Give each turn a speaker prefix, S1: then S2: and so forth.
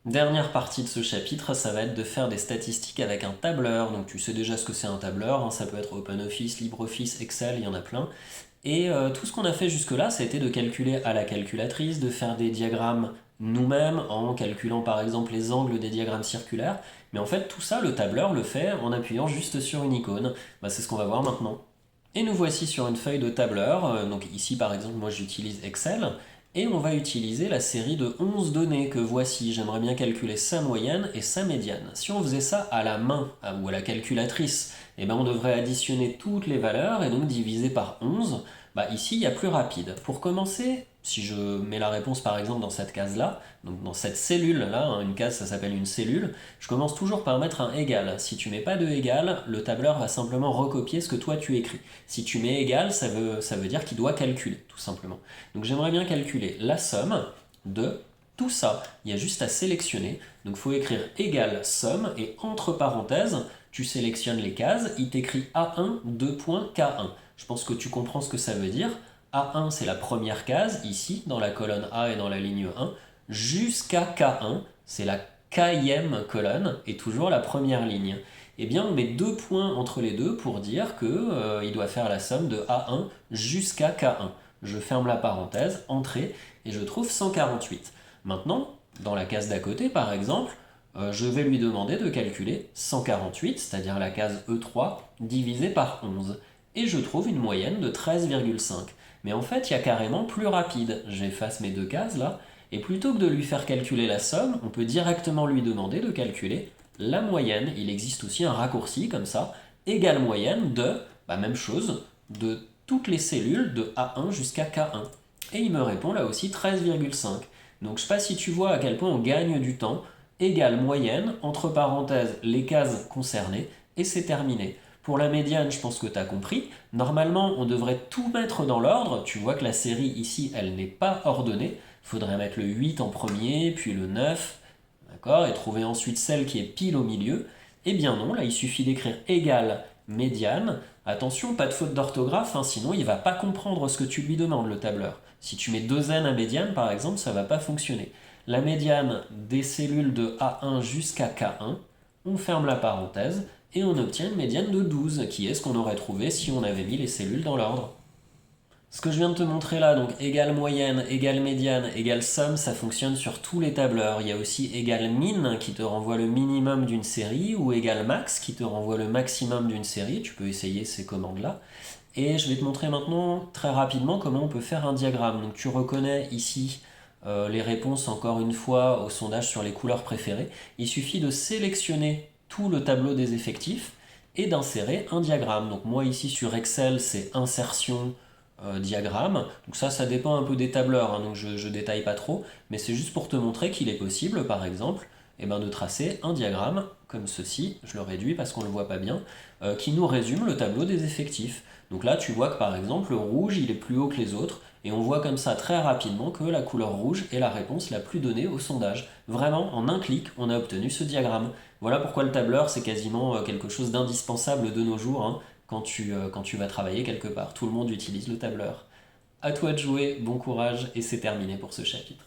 S1: Dernière partie de ce chapitre, ça va être de faire des statistiques avec un tableur. Donc tu sais déjà ce que c'est un tableur, hein, ça peut être OpenOffice, LibreOffice, Excel, il y en a plein. Et tout ce qu'on a fait jusque-là, ça a été de calculer à la calculatrice, de faire des diagrammes nous-mêmes en calculant par exemple les angles des diagrammes circulaires. Mais en fait, tout ça, le tableur le fait en appuyant juste sur une icône. Bah, c'est ce qu'on va voir maintenant. Et nous voici sur une feuille de tableur. Donc ici par exemple, moi j'utilise Excel. Et on va utiliser la série de 11 données que voici. J'aimerais bien calculer sa moyenne et sa médiane. Si on faisait ça à la main ou à la calculatrice, eh ben on devrait additionner toutes les valeurs et donc diviser par 11. Bah ici, il y a plus rapide. Pour commencer, si je mets la réponse par exemple dans cette case-là, donc dans cette cellule-là, hein, une case ça s'appelle une cellule, je commence toujours par mettre un égal. Si tu mets pas de égal, le tableur va simplement recopier ce que toi tu écris. Si tu mets égal, ça veut dire qu'il doit calculer, tout simplement. Donc j'aimerais bien calculer la somme de tout ça. Il y a juste à sélectionner. Donc il faut écrire égal somme et entre parenthèses, tu sélectionnes les cases, il t'écrit A1 2.K1. Je pense que tu comprends ce que ça veut dire. A1 c'est la première case, ici, dans la colonne A et dans la ligne 1, jusqu'à K1, c'est la Kème colonne, et toujours la première ligne. Eh bien, on met deux points entre les deux pour dire que, il doit faire la somme de A1 jusqu'à K1. Je ferme la parenthèse, entrée, et je trouve 148. Maintenant, dans la case d'à côté, par exemple, je vais lui demander de calculer 148, c'est-à-dire la case E3, divisé par 11. Et je trouve une moyenne de 13,5. Mais en fait, il y a carrément plus rapide. J'efface mes deux cases là, et plutôt que de lui faire calculer la somme, on peut directement lui demander de calculer la moyenne. Il existe aussi un raccourci comme ça, égale moyenne de, même chose, de toutes les cellules de A1 jusqu'à K1. Et il me répond là aussi 13,5. Donc je ne sais pas si tu vois à quel point on gagne du temps, égale moyenne, entre parenthèses les cases concernées, et c'est terminé. Pour la médiane, je pense que tu as compris. Normalement, on devrait tout mettre dans l'ordre. Tu vois que la série ici, elle n'est pas ordonnée. Il faudrait mettre le 8 en premier, puis le 9, d'accord, et trouver ensuite celle qui est pile au milieu. Eh bien non, là il suffit d'écrire égal médiane. Attention, pas de faute d'orthographe, hein, sinon il va pas comprendre ce que tu lui demandes, le tableur. Si tu mets deux n à médiane par exemple, ça va pas fonctionner. La médiane des cellules de A1 jusqu'à K1, on ferme la parenthèse et on obtient une médiane de 12, qui est ce qu'on aurait trouvé si on avait mis les cellules dans l'ordre. Ce que je viens de te montrer là, donc égale moyenne, égale médiane, égale somme, ça fonctionne sur tous les tableurs. Il y a aussi égale min qui te renvoie le minimum d'une série ou égale max qui te renvoie le maximum d'une série. Tu peux essayer ces commandes-là. Et je vais te montrer maintenant très rapidement comment on peut faire un diagramme. Donc tu reconnais ici les réponses encore une fois au sondage sur les couleurs préférées. Il suffit de sélectionner tout le tableau des effectifs et d'insérer un diagramme. Donc moi ici sur Excel c'est insertion diagramme. Donc ça dépend un peu des tableurs, hein, donc je ne détaille pas trop, mais c'est juste pour te montrer qu'il est possible, par exemple, de tracer un diagramme comme ceci, je le réduis parce qu'on ne le voit pas bien, qui nous résume le tableau des effectifs. Donc là, tu vois que par exemple, le rouge, il est plus haut que les autres, et on voit comme ça très rapidement que la couleur rouge est la réponse la plus donnée au sondage. Vraiment, en un clic, on a obtenu ce diagramme. Voilà pourquoi le tableur, c'est quasiment quelque chose d'indispensable de nos jours, hein, quand tu vas travailler quelque part. Tout le monde utilise le tableur. À toi de jouer, bon courage, et c'est terminé pour ce chapitre.